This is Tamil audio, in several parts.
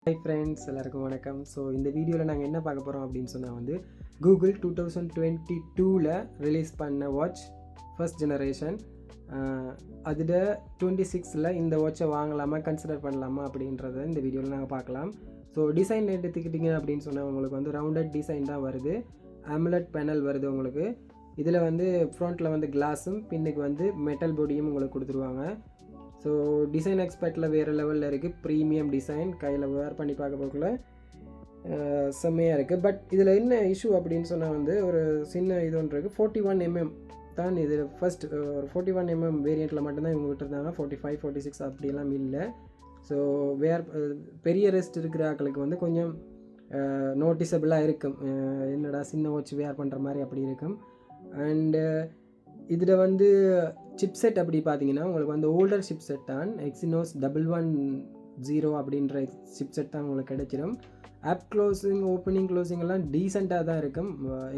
ஹாய் ஃப்ரெண்ட்ஸ், எல்லாருக்கும் வணக்கம். ஸோ இந்த வீடியோவில் நாங்கள் என்ன பார்க்க போகிறோம் அப்படின்னு சொன்னால் வந்து கூகுள் 2022ல் ரிலீஸ் பண்ண வாட்ச் ஃபர்ஸ்ட் ஜெனரேஷன் அதில் 26ல் இந்த வாட்சை வாங்கலாமா, கன்சிடர் பண்ணலாமா அப்படின்றத இந்த வீடியோவில் நாங்கள் பார்க்கலாம். ஸோ டிசைன் எடுத்துக்கிட்டிங்க அப்படின்னு சொன்னால் உங்களுக்கு வந்து ரவுண்டட் டிசைன் தான் வருது. AMOLED பேனல் வருது உங்களுக்கு. இதில் வந்து ஃப்ரண்ட்டில் வந்து கிளாஸும் பின்னுக்கு வந்து மெட்டல் பாடியும் உங்களுக்கு கொடுத்துருவாங்க. ஸோ டிசைன் எக்ஸ்பெக்டில் வேறு லெவலில் இருக்குது. ப்ரீமியம் டிசைன், கையில் வேர் பண்ணி பார்க்க போகல செம்மையாக இருக்குது. பட் இதில் என்ன இஷ்யூ அப்படின்னு சொன்னால் வந்து ஒரு சின்ன இது ஒன்று இருக்குது. 41mm தான் இது ஃபஸ்ட். ஒரு 41mm வேரியண்ட்டில் மட்டும்தான் இவங்க விட்டுருந்தாங்க. 45, 46 அப்படியெல்லாம் இல்லை. ஸோ பெரிய ரெஸ்ட் இருக்கிற ஆக்களுக்கு வந்து கொஞ்சம் நோட்டிசபிளாக இருக்கும். என்னடா சின்ன வாட்ச் வேர் பண்ணுற மாதிரி அப்படி இருக்கும். அண்டு இதில் வந்து சிப்செட் அப்படி பார்த்தீங்கன்னா உங்களுக்கு வந்து ஓல்டர் சிப்செட் தான். Exynos 110 அப்படின்ற சிப்செட் தான் உங்களுக்கு கிடைச்சிடும். ஆப் க்ளோசிங், ஓப்பனிங், க்ளோசிங் எல்லாம் டீசெண்டாக தான் இருக்கும்.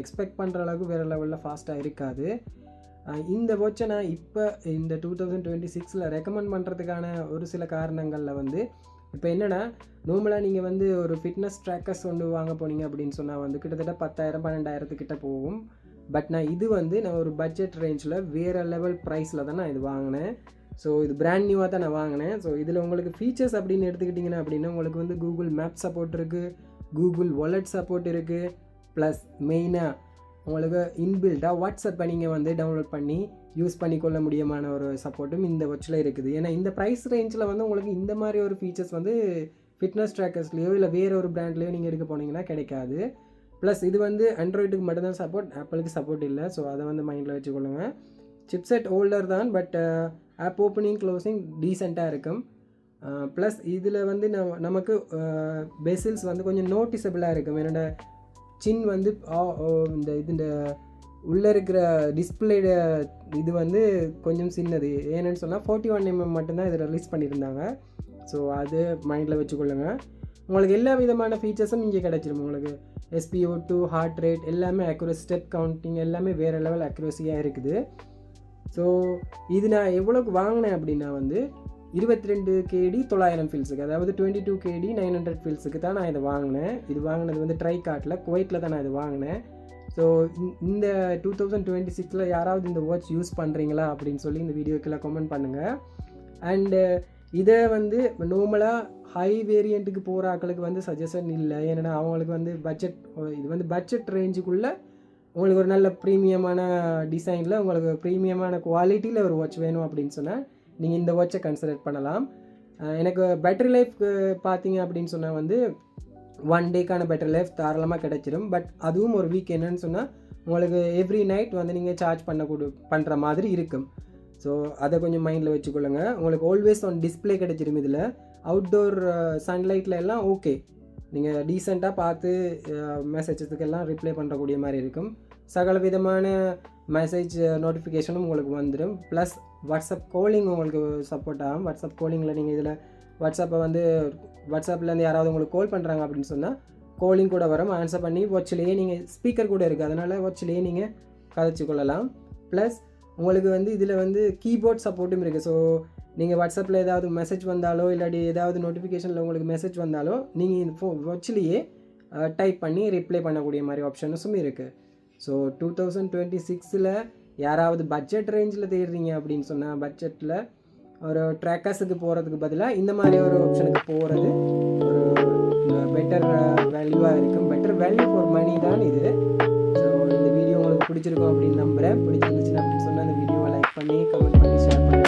எக்ஸ்பெக்ட் பண்ணுற அளவுக்கு வேறு லெவலில் ஃபாஸ்ட்டாக இருக்காது. இந்த வாட்சை நான் இப்போ இந்த 2026ல் ரெக்கமெண்ட் பண்ணுறதுக்கான ஒரு சில காரணங்களில் வந்து இப்போ என்னென்னா, நார்மலாக நீங்கள் வந்து ஒரு ஃபிட்னஸ் ட்ராக்கர்ஸ் ஒன்று வாங்க போனீங்க அப்படின்னு சொன்னால் வந்து கிட்டத்தட்ட 10,000 12,000 போகும். பட் நான் ஒரு பட்ஜெட் ரேஞ்சில் வேறு லெவல் ப்ரைஸில் தான் நான் இது வாங்கினேன். ஸோ இது பிராண்ட் நியூவாக தான் நான் வாங்கினேன். ஸோ இதில் உங்களுக்கு ஃபீச்சர்ஸ் அப்படின்னு எடுத்துக்கிட்டிங்கன்னா அப்படின்னா உங்களுக்கு வந்து கூகுள் மேப் சப்போர்ட் இருக்குது, கூகுள் வாலெட் சப்போர்ட் இருக்குது, ப்ளஸ் மெயினாக உங்களுக்கு இன்பில்டாக வாட்ஸ்அப்பை நீங்கள் வந்து டவுன்லோட் பண்ணி யூஸ் பண்ணிக்கொள்ள முடியுமான ஒரு சப்போர்ட்டும் இந்த வாட்சில் இருக்குது. ஏன்னா இந்த ப்ரைஸ் ரேஞ்சில் வந்து உங்களுக்கு இந்த மாதிரி ஒரு ஃபீச்சர்ஸ் வந்து ஃபிட்னஸ் ட்ராக்கர்ஸ்லேயோ இல்லை வேறு ஒரு பிராண்ட்லேயோ நீங்கள் எடுக்க போனீங்கன்னா கிடைக்காது. ப்ளஸ் இது வந்து ஆண்ட்ராய்டுக்கு மட்டும்தான் சப்போர்ட், ஆப்பிளுக்கு சப்போர்ட் இல்லை. ஸோ அதை வந்து மைண்டில் வச்சுக்கொள்ளுங்க. சிப்செட் ஓல்டர் தான், பட் ஆப் ஓப்பனிங் க்ளோசிங் டீசெண்டாக இருக்கும். ப்ளஸ் இதில் வந்து நமக்கு பெசில்ஸ் வந்து கொஞ்சம் நோட்டிசபிளாக இருக்கும். என்னோட சின் வந்து இந்த உள்ளே இருக்கிற டிஸ்பிளேட இது வந்து கொஞ்சம் சின்னது. ஏன்னு சொன்னால் 41mm மட்டும்தான் இதை ரிலீஸ் பண்ணியிருந்தாங்க. ஸோ அது மைண்டில் வச்சுக்கொள்ளுங்க. உங்களுக்கு எல்லா விதமான ஃபீச்சர்ஸும் இங்கே கிடச்சிரும். உங்களுக்கு SpO2, ஹார்ட் ரேட் எல்லாமே அக்யூரேட், ஸ்டெப் கவுண்டிங் எல்லாமே வேறு லெவல் அக்யூரஸியாக இருக்குது. ஸோ இது நான் எவ்வளோக்கு வாங்கினேன் அப்படின்னா வந்து 22 KD 900 ஃபீல்ஸுக்கு, அதாவது 22 KD 900 ஃபீல்ஸுக்கு தான் நான் இதை வாங்கினேன். இது வாங்கினது வந்து ட்ரை கார்ட்டில், குவைட்டில் தான் நான் இது வாங்கினேன். ஸோ இந்த 2026ல் யாராவது இந்த வாட்ச் யூஸ் பண்ணுறீங்களா அப்படின்னு சொல்லி இந்த வீடியோக்கெல்லாம் கமெண்ட் பண்ணுங்கள். அண்டு இதை வந்து நார்மலாக ஹை வேரியண்ட்டுக்கு போகிற ஆக்களுக்கு வந்து சஜஷன் இல்லை. ஏன்னா அவங்களுக்கு வந்து இது வந்து பட்ஜெட் ரேஞ்சுக்குள்ளே உங்களுக்கு ஒரு நல்ல ப்ரீமியமான டிசைனில் உங்களுக்கு ப்ரீமியமான குவாலிட்டியில் ஒரு வாட்ச் வேணும் அப்படின்னு சொன்னால் நீங்கள் இந்த வாட்சை கன்சிடர் பண்ணலாம். எனக்கு பேட்டரி லைஃப் பார்த்தீங்க அப்படின்னு சொன்னால் வந்து 1 டேக்கான பேட்டரி லைஃப் தாராளமாக கிடைச்சிடும். பட் அதுவும் ஒரு வீக் என்னன்னு சொன்னால் உங்களுக்கு எவ்ரி நைட் வந்து நீங்கள் சார்ஜ் பண்ணுற மாதிரி இருக்கும். ஸோ அதை கொஞ்சம் மைண்டில் வச்சுக்கொள்ளுங்க. உங்களுக்கு ஆல்வேஸ் ஆன் டிஸ்பிளே கிடைச்சிடும். இதில் அவுட்டோர் சன்லைட்டில் எல்லாம் ஓகே, நீங்கள் டீசெண்டாக பார்த்து மெசேஜஸுக்கெல்லாம் ரிப்ளை பண்ணுறக்கூடிய மாதிரி இருக்கும். சகல விதமான மெசேஜ் நோட்டிஃபிகேஷனும் உங்களுக்கு வந்துடும். ப்ளஸ் வாட்ஸ்அப் காலிங் உங்களுக்கு சப்போர்ட் ஆகும். வாட்ஸ்அப் காலிங்கில் நீங்கள் இதில் வாட்ஸ்அப்லேருந்து யாராவது உங்களுக்கு கால் பண்ணுறாங்க அப்படின்னு சொன்னால் காலிங் கூட வரும். ஆன்சர் பண்ணி வாட்சிலேயே நீங்கள் ஸ்பீக்கர் கூட இருக்குது, அதனால் வாட்சிலேயே நீங்கள் கதைச்சி கொள்ளலாம். ப்ளஸ் உங்களுக்கு வந்து இதில் வந்து கீபோர்ட் சப்போர்ட்டும் இருக்குது. ஸோ நீங்கள் வாட்ஸ்அப்பில் ஏதாவது மெசேஜ் வந்தாலோ இல்லாட்டி ஏதாவது நோட்டிஃபிகேஷனில் உங்களுக்கு மெசேஜ் வந்தாலோ நீங்கள் இந்த வாட்சிலேயே டைப் பண்ணி ரிப்ளை பண்ணக்கூடிய மாதிரி ஆப்ஷன்ஸும் இருக்குது. ஸோ 2026ல் யாராவது பட்ஜெட் ரேஞ்சில் தேடுறீங்க அப்படின்னு சொன்னால் பட்ஜெட்டில் ஒரு ட்ராக்கர்ஸுக்கு போகிறதுக்கு பதிலாக இந்த மாதிரி ஒரு ஆப்ஷனுக்கு போகிறது ஒரு பெட்டர் வேல்யூவாக இருக்கும். பெட்டர் வேல்யூ ஃபார் மணி தான் இது. ஸோ இந்த வீடியோ உங்களுக்கு பிடிச்சிருக்கும் அப்படின்னு நம்புகிறேன். பிடிச்சிருந்துச்சுன்னா அப்படின்னு சொன்னால் இந்த வீடியோவை லைக் பண்ணி கமெண்ட் பண்ணி ஷேர் பண்ணி